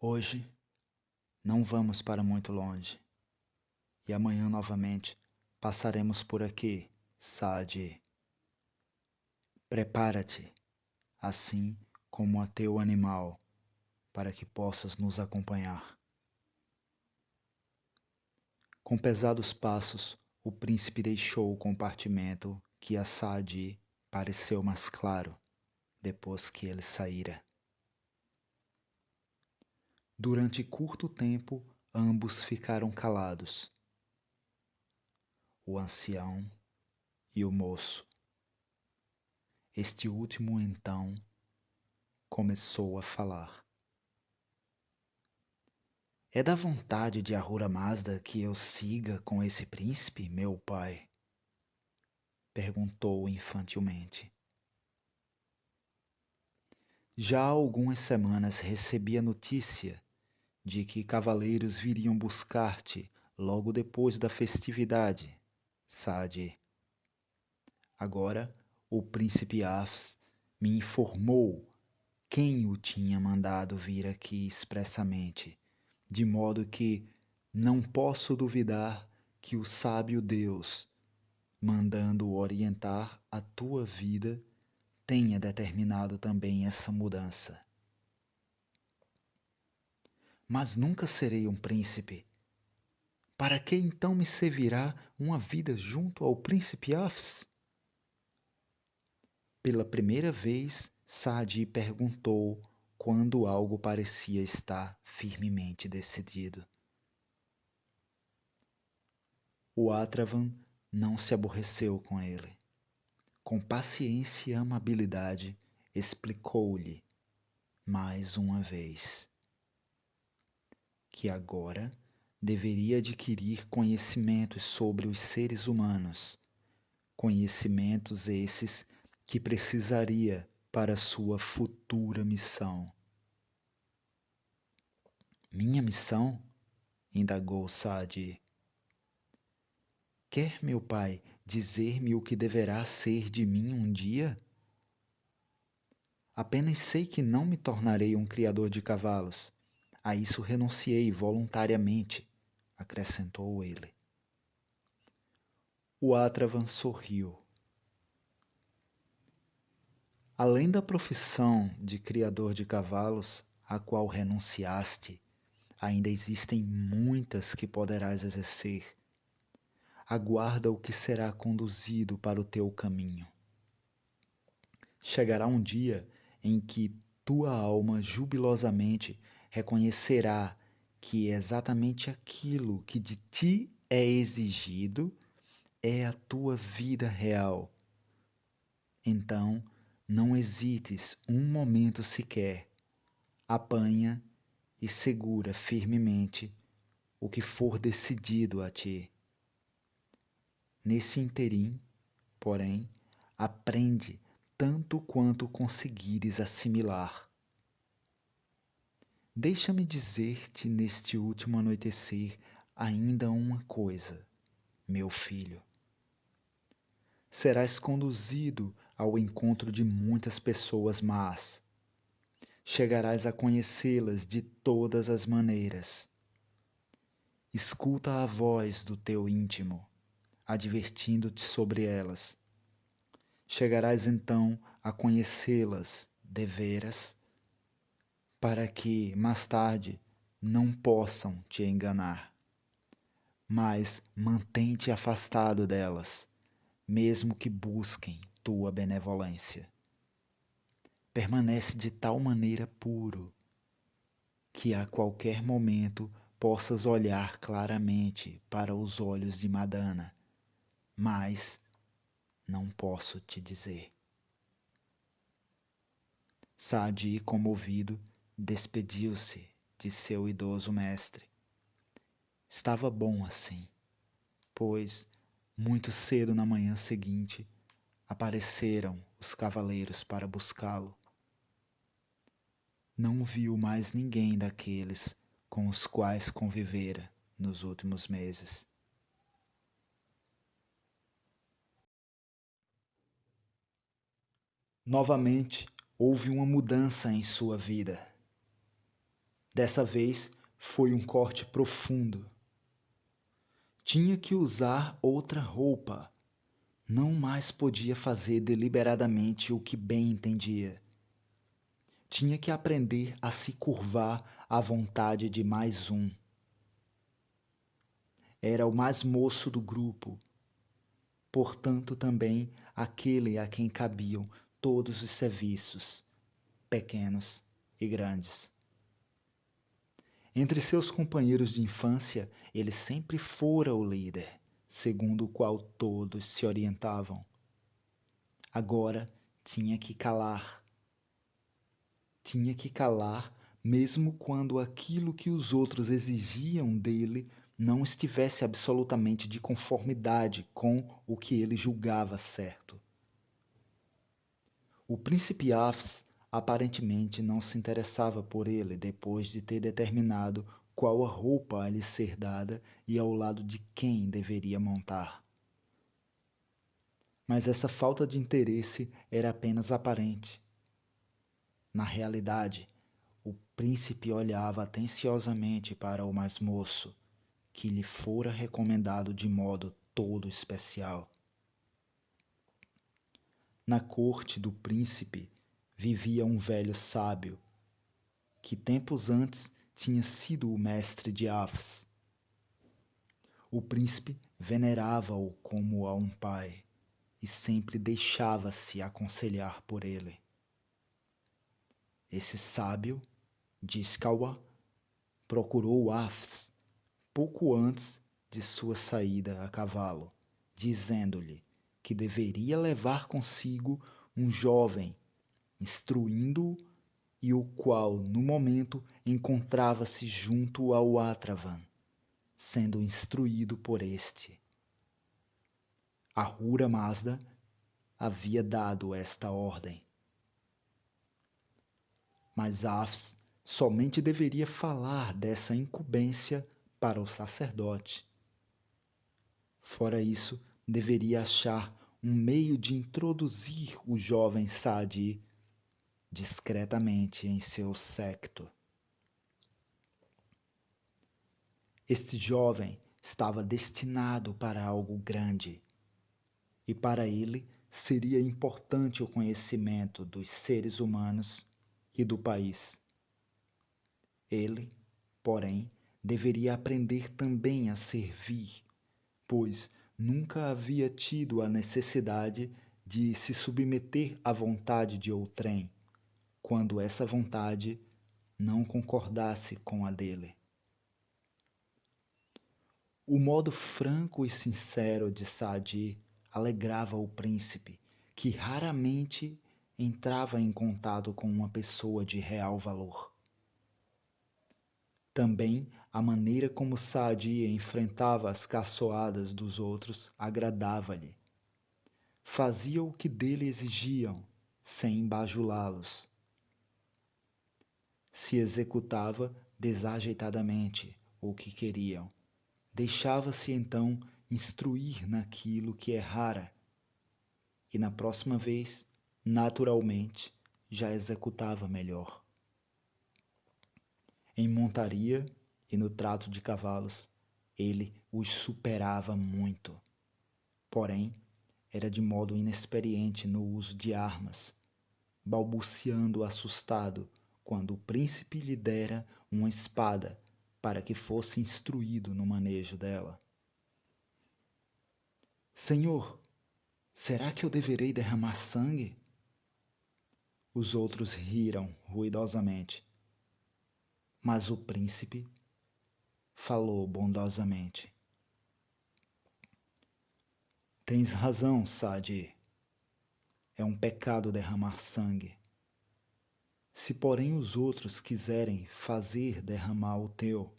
Hoje não vamos para muito longe, e amanhã novamente passaremos por aqui, Saadi. Prepara-te, assim como a teu animal, para que possas nos acompanhar. Com pesados passos, o príncipe deixou o compartimento que a Saadi pareceu mais claro depois que ele saíra. Durante curto tempo, ambos ficaram calados, o ancião e o moço. Este último, então, começou a falar. É da vontade de Ahura Mazda que eu siga com esse príncipe, meu pai? Perguntou infantilmente. Já há algumas semanas recebi a notícia de que cavaleiros viriam buscar-te logo depois da festividade, Saadi. Agora, o príncipe Afs me informou quem o tinha mandado vir aqui expressamente, de modo que não posso duvidar que o sábio Deus, mandando orientar a tua vida, tenha determinado também essa mudança. Mas nunca serei um príncipe. Para que então me servirá uma vida junto ao príncipe Afs? Pela primeira vez, Saadi perguntou quando algo parecia estar firmemente decidido. O Atravan não se aborreceu com ele. Com paciência e amabilidade, explicou-lhe, mais uma vez, que agora deveria adquirir conhecimentos sobre os seres humanos, conhecimentos esses que precisaria para sua futura missão. Minha missão? Indagou Saadi. Quer meu pai dizer-me o que deverá ser de mim um dia? Apenas sei que não me tornarei um criador de cavalos. A isso renunciei voluntariamente, acrescentou ele. O Atravan sorriu. Além da profissão de criador de cavalos, a qual renunciaste, ainda existem muitas que poderás exercer. Aguarda o que será conduzido para o teu caminho. Chegará um dia em que tua alma jubilosamente reconhecerá que exatamente aquilo que de ti é exigido é a tua vida real. Então, não hesites um momento sequer. Apanha e segura firmemente o que for decidido a ti. Nesse interim, porém, aprende tanto quanto conseguires assimilar. Deixa-me dizer-te neste último anoitecer ainda uma coisa, meu filho. Serás conduzido ao encontro de muitas pessoas más. Chegarás a conhecê-las de todas as maneiras. Escuta a voz do teu íntimo, advertindo-te sobre elas. Chegarás então a conhecê-las deveras, para que, mais tarde, não possam te enganar. Mas mantém-te afastado delas, mesmo que busquem tua benevolência. Permanece de tal maneira puro que a qualquer momento possas olhar claramente para os olhos de Madana, mas não posso te dizer. Saadi, comovido, despediu-se de seu idoso mestre. Estava bom assim, pois, muito cedo na manhã seguinte, apareceram os cavaleiros para buscá-lo. Não viu mais ninguém daqueles com os quais convivera nos últimos meses. Novamente, houve uma mudança em sua vida. Dessa vez foi um corte profundo. Tinha que usar outra roupa. Não mais podia fazer deliberadamente o que bem entendia. Tinha que aprender a se curvar à vontade de mais um. Era o mais moço do grupo, portanto também aquele a quem cabiam todos os serviços, pequenos e grandes. Entre seus companheiros de infância, ele sempre fora o líder, segundo o qual todos se orientavam. Agora tinha que calar. Tinha que calar mesmo quando aquilo que os outros exigiam dele não estivesse absolutamente de conformidade com o que ele julgava certo. O príncipe Afs aparentemente não se interessava por ele depois de ter determinado qual a roupa a lhe ser dada e ao lado de quem deveria montar. Mas essa falta de interesse era apenas aparente. Na realidade, o príncipe olhava atenciosamente para o mais moço, que lhe fora recomendado de modo todo especial. Na corte do príncipe vivia um velho sábio, que tempos antes tinha sido o mestre de Afs. O príncipe venerava-o como a um pai e sempre deixava-se aconselhar por ele. Esse sábio, diz Kawa, procurou Afs pouco antes de sua saída a cavalo, dizendo-lhe que deveria levar consigo um jovem, instruindo-o e o qual, no momento, encontrava-se junto ao Atravan, sendo instruído por este. Ahura Mazda havia dado esta ordem. Mas Afs somente deveria falar dessa incumbência para o sacerdote. Fora isso, deveria achar um meio de introduzir o jovem Saadi discretamente em seu séquito. Este jovem estava destinado para algo grande, e para ele seria importante o conhecimento dos seres humanos e do país. Ele, porém, deveria aprender também a servir, pois nunca havia tido a necessidade de se submeter à vontade de outrem, quando essa vontade não concordasse com a dele. O modo franco e sincero de Saadi alegrava o príncipe, que raramente entrava em contato com uma pessoa de real valor. Também a maneira como Saadi enfrentava as caçoadas dos outros agradava-lhe. Fazia o que dele exigiam, sem bajulá-los. Se executava desajeitadamente o que queriam. Deixava-se então instruir naquilo que errara, e na próxima vez, naturalmente, já executava melhor. Em montaria e no trato de cavalos, ele os superava muito. Porém, era de modo inexperiente no uso de armas, balbuciando assustado quando o príncipe lhe dera uma espada para que fosse instruído no manejo dela. Senhor, será que eu deverei derramar sangue? Os outros riram ruidosamente, mas o príncipe falou bondosamente. Tens razão, Saadi. É um pecado derramar sangue. Se, porém, os outros quiserem fazer derramar o teu,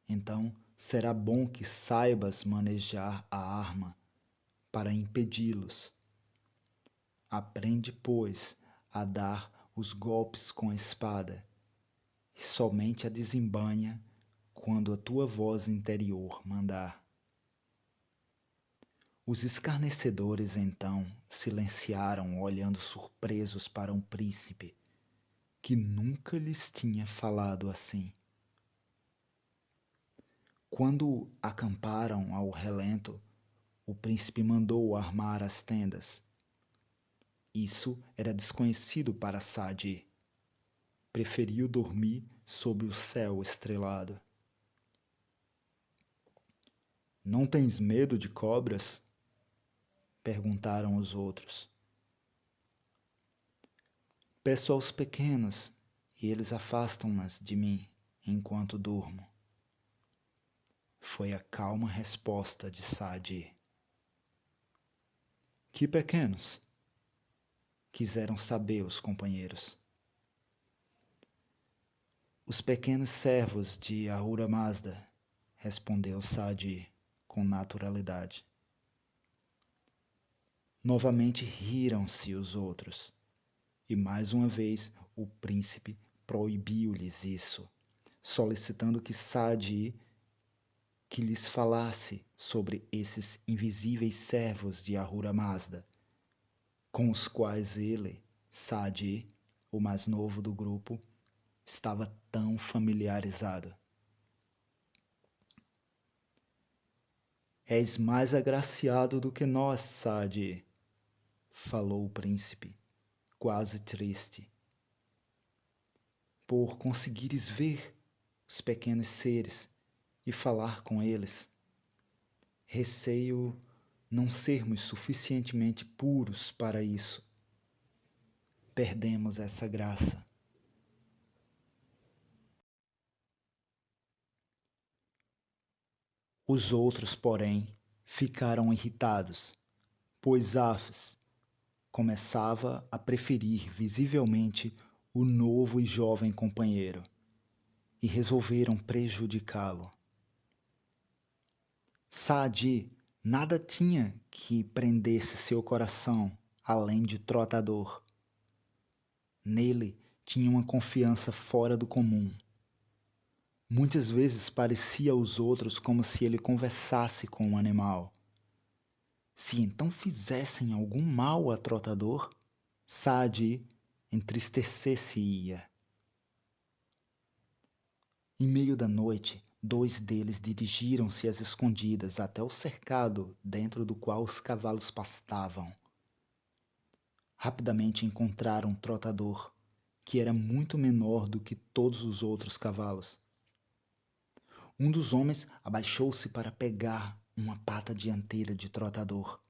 então será bom que saibas manejar a arma para impedi-los. Aprende, pois, a dar os golpes com a espada, e somente a desembainha quando a tua voz interior mandar. Os escarnecedores então silenciaram, olhando surpresos para um príncipe que nunca lhes tinha falado assim. Quando acamparam ao relento, o príncipe mandou armar as tendas. Isso era desconhecido para Saadi. Preferiu dormir sob o céu estrelado. Não tens medo de cobras? Perguntaram os outros. Peço aos pequenos, e eles afastam-nas de mim enquanto durmo. Foi a calma resposta de Saadi. Que pequenos? Quiseram saber os companheiros. Os pequenos servos de Ahura Mazda, respondeu Saadi com naturalidade. Novamente riram-se os outros, e mais uma vez o príncipe proibiu-lhes isso, solicitando que Saadi que lhes falasse sobre esses invisíveis servos de Ahura Mazda, com os quais ele, Saadi, o mais novo do grupo, estava tão familiarizado. És mais agraciado do que nós, Saadi, falou o príncipe, quase triste, por conseguires ver os pequenos seres e falar com eles. Receio não sermos suficientemente puros para isso. Perdemos essa graça. Os outros, porém, ficaram irritados, pois Hafs começava a preferir visivelmente o novo e jovem companheiro, e resolveram prejudicá-lo. Saadi nada tinha que prendesse seu coração além de Trotador. Nele tinha uma confiança fora do comum. Muitas vezes parecia aos outros como se ele conversasse com um animal. Se então fizessem algum mal a Trotador, Saadi entristecer-se-ia. Em meio da noite, 2 deles dirigiram-se às escondidas até o cercado dentro do qual os cavalos pastavam. Rapidamente encontraram Trotador, que era muito menor do que todos os outros cavalos. Um dos homens abaixou-se para pegar uma pata dianteira de Trotador,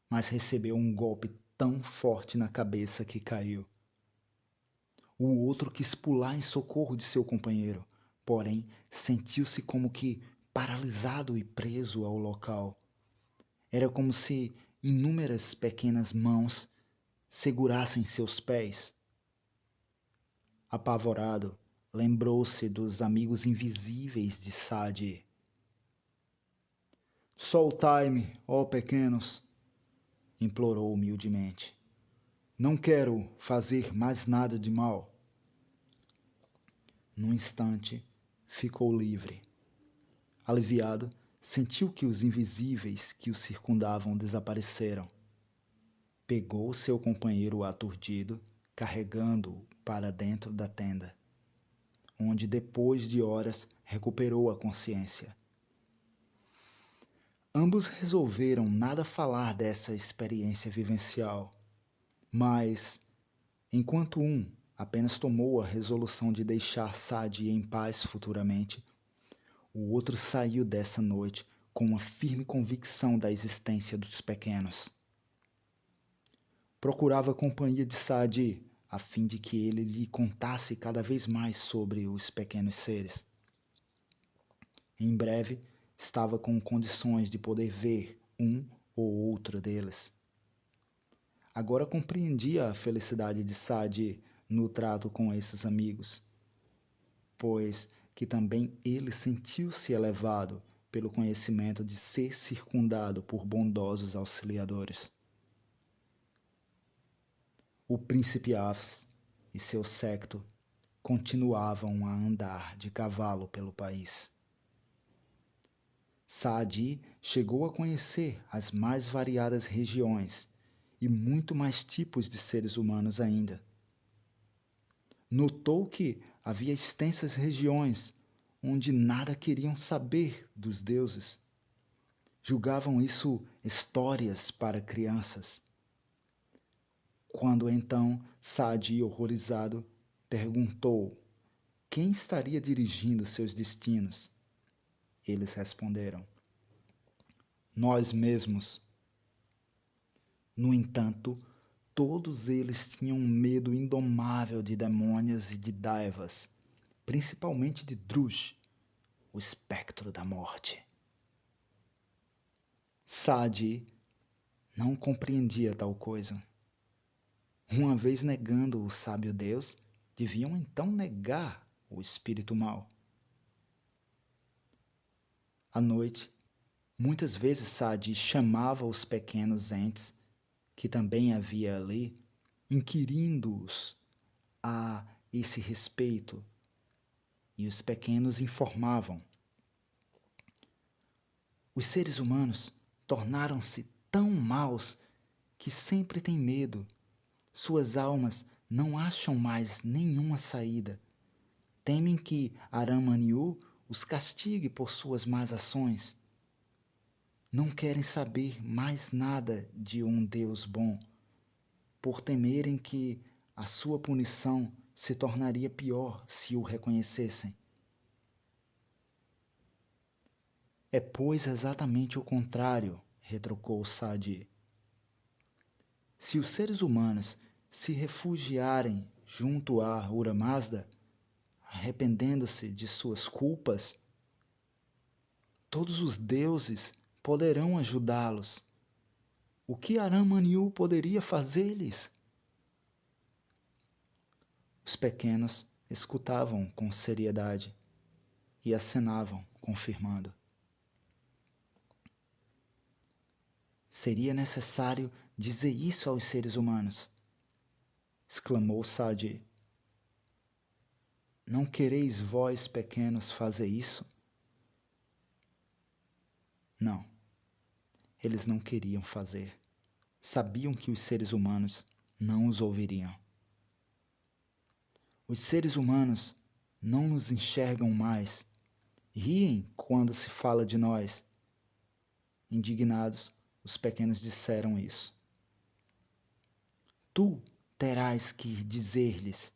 mas recebeu um golpe tão forte na cabeça que caiu. O outro quis pular em socorro de seu companheiro, porém sentiu-se como que paralisado e preso ao local. Era como se inúmeras pequenas mãos segurassem seus pés. Apavorado, lembrou-se dos amigos invisíveis de Saadi. Soltai-me, ó pequenos, implorou humildemente. Não quero fazer mais nada de mal. Num instante, ficou livre. Aliviado, sentiu que os invisíveis que o circundavam desapareceram. Pegou seu companheiro aturdido, carregando-o para dentro da tenda, onde depois de horas recuperou a consciência. Ambos resolveram nada falar dessa experiência vivencial, mas, enquanto um apenas tomou a resolução de deixar Saadi em paz futuramente, o outro saiu dessa noite com uma firme convicção da existência dos pequenos. Procurava a companhia de Saadi, a fim de que ele lhe contasse cada vez mais sobre os pequenos seres. Em breve, estava com condições de poder ver um ou outro deles. Agora compreendia a felicidade de Saadi no trato com esses amigos, pois que também ele sentiu-se elevado pelo conhecimento de ser circundado por bondosos auxiliadores. O príncipe Hafs e seu séquito continuavam a andar de cavalo pelo país. Saadi chegou a conhecer as mais variadas regiões e muito mais tipos de seres humanos ainda. Notou que havia extensas regiões onde nada queriam saber dos deuses. Julgavam isso histórias para crianças. Quando então Sadi, horrorizado, perguntou quem estaria dirigindo seus destinos, eles responderam: nós mesmos. No entanto, todos eles tinham um medo indomável de demônios e de daivas, principalmente de Druj, o espectro da morte. Sadi não compreendia tal coisa. Uma vez negando o sábio Deus, deviam então negar o espírito mau. À noite, muitas vezes Sadi chamava os pequenos entes, que também havia ali, inquirindo-os a esse respeito, e os pequenos informavam. Os seres humanos tornaram-se tão maus que sempre têm medo. Suas almas não acham mais nenhuma saída. Temem que Aramaniu os castigue por suas más ações. Não querem saber mais nada de um Deus bom, por temerem que a sua punição se tornaria pior se o reconhecessem. É, pois, exatamente o contrário, retrucou Sadi. Se os seres humanos se refugiarem junto a Ahura Mazda, arrependendo-se de suas culpas, todos os deuses poderão ajudá-los. O que Aramaniu poderia fazer-lhes? Os pequenos escutavam com seriedade e acenavam, confirmando. Seria necessário dizer isso aos seres humanos, exclamou Sadi. Não quereis vós, pequenos, fazer isso? Não, eles não queriam fazer. Sabiam que os seres humanos não os ouviriam. Os seres humanos não nos enxergam mais, riem quando se fala de nós. Indignados, os pequenos disseram isso. Tu terás que dizer-lhes: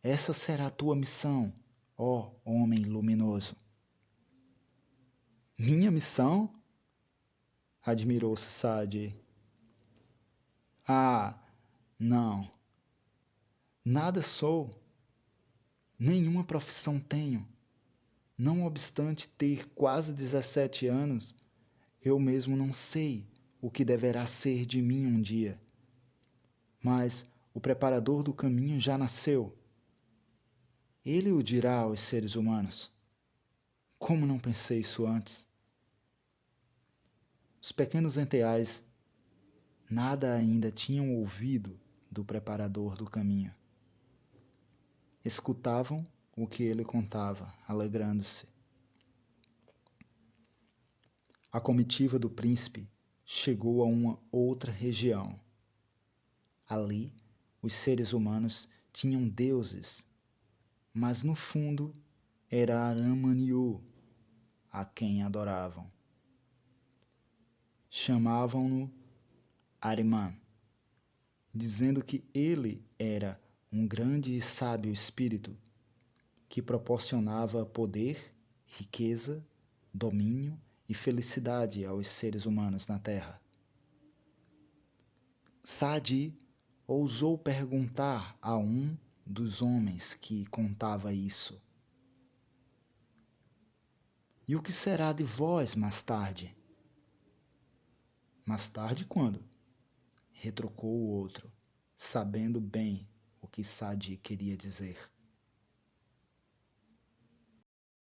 essa será a tua missão, ó homem luminoso. Minha missão? Admirou-se Sadi. Ah, não. Nada sou. Nenhuma profissão tenho. Não obstante ter quase 17 anos, eu mesmo não sei o que deverá ser de mim um dia. Mas o preparador do caminho já nasceu. Ele o dirá aos seres humanos. Como não pensei isso antes? Os pequenos enteais nada ainda tinham ouvido do preparador do caminho. Escutavam o que ele contava, alegrando-se. A comitiva do príncipe chegou a uma outra região. Ali, os seres humanos tinham deuses, mas no fundo era Aramaniu a quem adoravam. Chamavam-no Ariman, dizendo que ele era um grande e sábio espírito que proporcionava poder, riqueza, domínio e felicidade aos seres humanos na Terra. Sadi ousou perguntar a um dos homens que contava isso: e o que será de vós mais tarde? Mais tarde quando? Retrucou o outro, sabendo bem o que Sadi queria dizer.